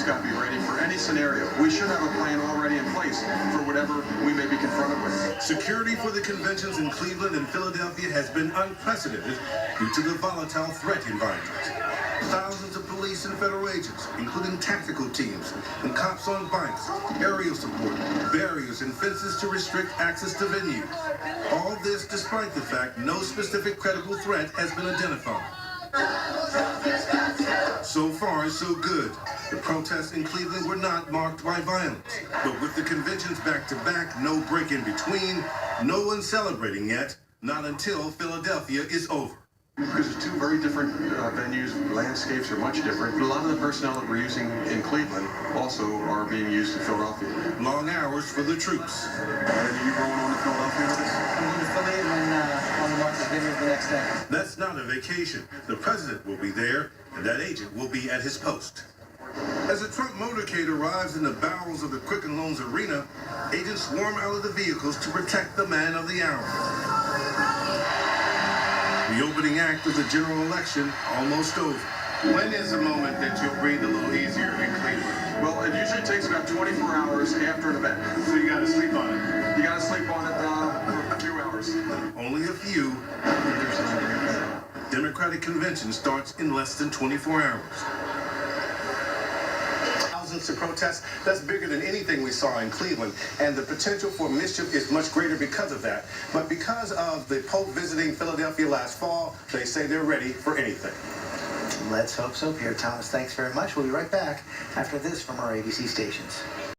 got to be ready for any scenario. We should have a plan already in place for whatever we may be confronted with. Security for the conventions in Cleveland and Philadelphia has been unprecedented due to the volatile threat environment. Thousands of police and federal agents, including tactical teams and cops on bikes, aerial support, barriers and fences to restrict access to venues. All this despite the fact no specific credible threat has been identified. So far, so good. The protests in Cleveland were not marked by violence. But with the conventions back-to-back, no break in between, no one celebrating yet, not until Philadelphia is over. Because it's two very different venues, landscapes are much different. But a lot of the personnel that we're using in Cleveland also are being used in Philadelphia. Long hours for the troops. Are you going on to Philadelphia with us? I'm going to Philly and then on the Martha's Vineyard the next day. That's not a vacation. The president will be there, and that agent will be at his post. As a Trump motorcade arrives in the bowels of the Quicken Loans Arena, agents swarm out of the vehicles to protect the man of the hour. The opening act of the general election almost over. When is the moment that you'll breathe a little easier in Cleveland? Well, it usually takes about 24 hours after an event. So you gotta sleep on it. You got to sleep on it for a few hours. Only a few. Democratic convention starts in less than 24 hours. Thousands to protest, that's bigger than anything we saw in Cleveland, and the potential for mischief is much greater because of that. But because of the Pope visiting Philadelphia last fall, they say they're ready for anything. Let's hope so, Pierre Thomas. Thanks very much. We'll be right back after this from our ABC stations.